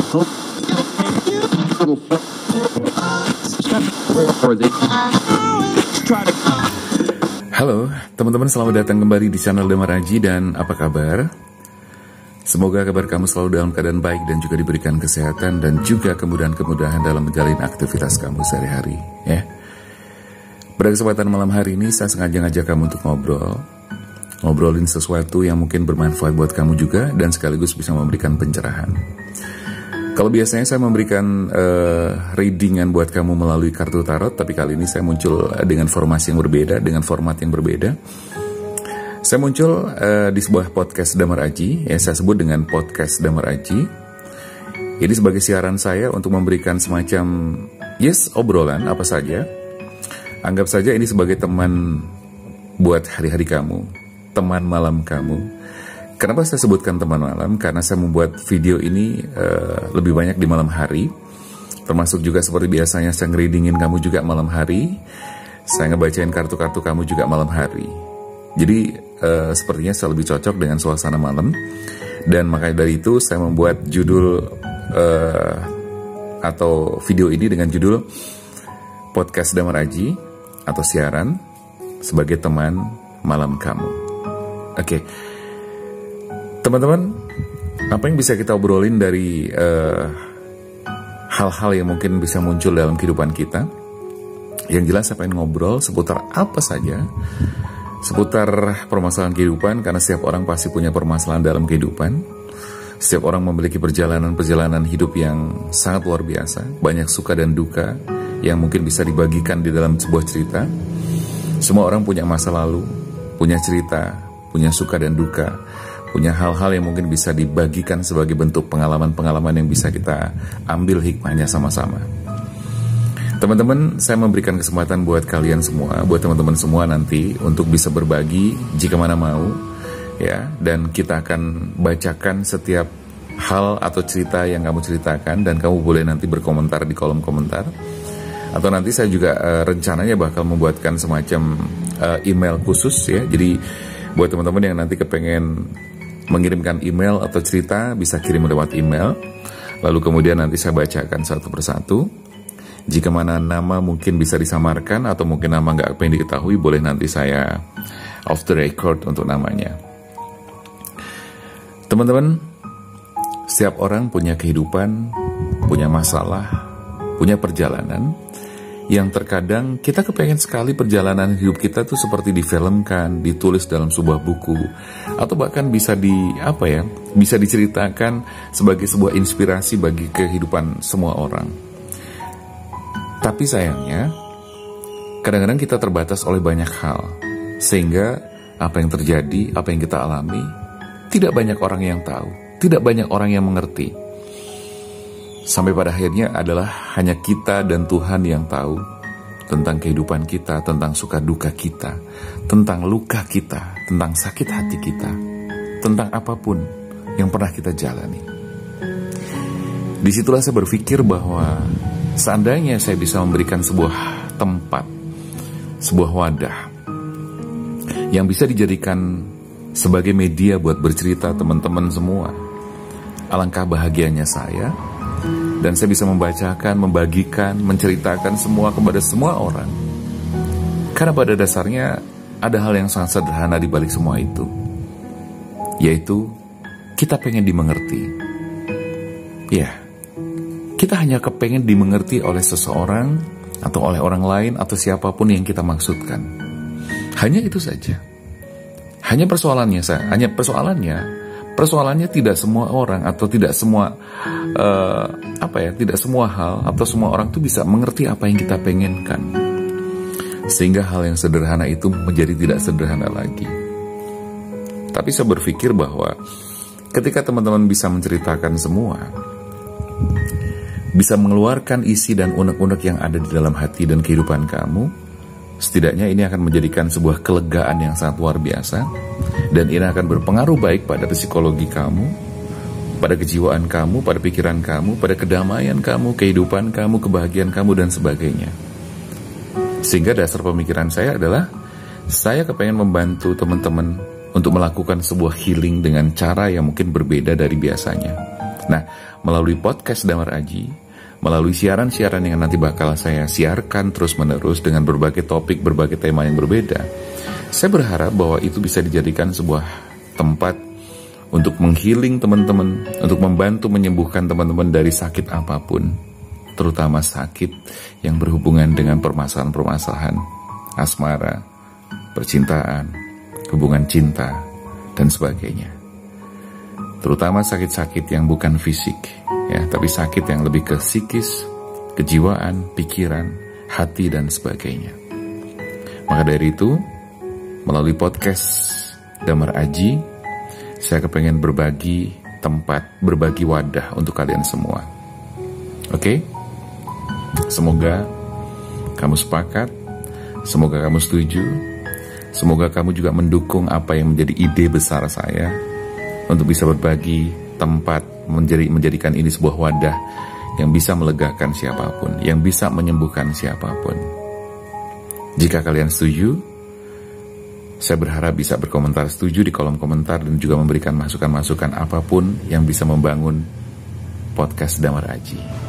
Halo teman-teman, selamat datang kembali di channel Damar Aji, dan apa kabar? Semoga kabar kamu selalu dalam keadaan baik dan juga diberikan kesehatan dan juga kemudahan-kemudahan dalam menjalani aktivitas kamu sehari-hari, ya. Pada kesempatan malam hari ini saya sengaja ngajak kamu untuk ngobrolin sesuatu yang mungkin bermanfaat buat kamu juga dan sekaligus bisa memberikan pencerahan. Kalau biasanya saya memberikan readingan buat kamu melalui kartu tarot, tapi kali ini saya muncul dengan formasi yang berbeda, dengan format yang berbeda. Saya muncul di sebuah podcast Damar Aji, yang saya sebut dengan podcast Damar Aji. Ini sebagai siaran saya untuk memberikan semacam obrolan apa saja. Anggap saja ini sebagai teman buat hari-hari kamu, teman malam kamu. Kenapa saya sebutkan teman malam? Karena saya membuat video ini lebih banyak di malam hari. Termasuk juga seperti biasanya saya ngereadingin kamu juga malam hari. Saya ngebacain kartu-kartu kamu juga malam hari. Jadi sepertinya saya lebih cocok dengan suasana malam. Dan makanya dari itu saya membuat judul atau video ini dengan judul Podcast Damar Aji atau siaran sebagai teman malam kamu. Oke. Teman-teman, apa yang bisa kita obrolin dari hal-hal yang mungkin bisa muncul dalam kehidupan kita? Yang jelas saya pengen ngobrol seputar apa saja, seputar permasalahan kehidupan, karena setiap orang pasti punya permasalahan dalam kehidupan. Setiap orang memiliki perjalanan hidup yang sangat luar biasa, banyak suka dan duka yang mungkin bisa dibagikan di dalam sebuah cerita. Semua orang punya masa lalu, punya cerita, punya suka dan duka, punya hal-hal yang mungkin bisa dibagikan sebagai bentuk pengalaman-pengalaman yang bisa kita ambil hikmahnya sama-sama. Teman-teman, saya memberikan kesempatan buat kalian semua, buat teman-teman semua nanti untuk bisa berbagi jika mana mau, ya. Dan kita akan bacakan setiap hal atau cerita yang kamu ceritakan, dan kamu boleh nanti berkomentar di kolom komentar. Atau nanti saya juga rencananya bakal membuatkan semacam email khusus, ya. Jadi buat teman-teman yang nanti kepengen mengirimkan email atau cerita, bisa kirim lewat email. Lalu kemudian nanti saya bacakan satu persatu. Jika mana nama mungkin bisa disamarkan atau mungkin nama nggak pengen diketahui, boleh nanti saya off the record untuk namanya. Teman-teman, setiap orang punya kehidupan, punya masalah, punya perjalanan yang terkadang kita kepengen sekali perjalanan hidup kita tuh seperti difilmkan, ditulis dalam sebuah buku, atau bahkan bisa bisa diceritakan sebagai sebuah inspirasi bagi kehidupan semua orang. Tapi sayangnya, kadang-kadang kita terbatas oleh banyak hal, sehingga apa yang terjadi, apa yang kita alami, tidak banyak orang yang tahu, tidak banyak orang yang mengerti. Sampai pada akhirnya adalah hanya kita dan Tuhan yang tahu tentang kehidupan kita, tentang suka duka kita, tentang luka kita, tentang sakit hati kita, tentang apapun yang pernah kita jalani. Disitulah saya berpikir bahwa seandainya saya bisa memberikan sebuah tempat, sebuah wadah yang bisa dijadikan sebagai media buat bercerita teman-teman semua, alangkah bahagianya saya. Dan saya bisa membacakan, membagikan, menceritakan semua kepada semua orang. Karena pada dasarnya ada hal yang sangat sederhana di balik semua itu, yaitu kita pengen dimengerti. Ya, kita hanya kepengen dimengerti oleh seseorang atau oleh orang lain atau siapapun yang kita maksudkan. Hanya itu saja. Persoalannya tidak semua orang atau tidak semua tidak semua hal atau semua orang tuh bisa mengerti apa yang kita pengenkan. Sehingga hal yang sederhana itu menjadi tidak sederhana lagi. Tapi saya berpikir bahwa ketika teman-teman bisa menceritakan semua, bisa mengeluarkan isi dan unek-unek yang ada di dalam hati dan kehidupan kamu, setidaknya ini akan menjadikan sebuah kelegaan yang sangat luar biasa. Dan ini akan berpengaruh baik pada psikologi kamu, pada kejiwaan kamu, pada pikiran kamu, pada kedamaian kamu, kehidupan kamu, kebahagiaan kamu, dan sebagainya. Sehingga dasar pemikiran saya adalah, saya kepengen membantu teman-teman untuk melakukan sebuah healing dengan cara yang mungkin berbeda dari biasanya. Nah, melalui podcast Damar Aji, melalui siaran-siaran yang nanti bakal saya siarkan terus-menerus dengan berbagai topik, berbagai tema yang berbeda, saya berharap bahwa itu bisa dijadikan sebuah tempat untuk menghealing teman-teman, untuk membantu menyembuhkan teman-teman dari sakit apapun, terutama sakit yang berhubungan dengan permasalahan-permasalahan asmara, percintaan, hubungan cinta, dan sebagainya. Terutama sakit-sakit yang bukan fisik, ya, tapi sakit yang lebih ke psikis, kejiwaan, pikiran, hati, dan sebagainya. Maka dari itu, melalui podcast Damar Aji, saya kepengen berbagi tempat, berbagi wadah untuk kalian semua. Oke? Semoga kamu sepakat, semoga kamu setuju, semoga kamu juga mendukung apa yang menjadi ide besar saya untuk bisa berbagi tempat, menjadikan ini sebuah wadah yang bisa melegakan siapapun, yang bisa menyembuhkan siapapun. Jika kalian setuju, saya berharap bisa berkomentar setuju di kolom komentar dan juga memberikan masukan-masukan apapun yang bisa membangun podcast Damar Aji.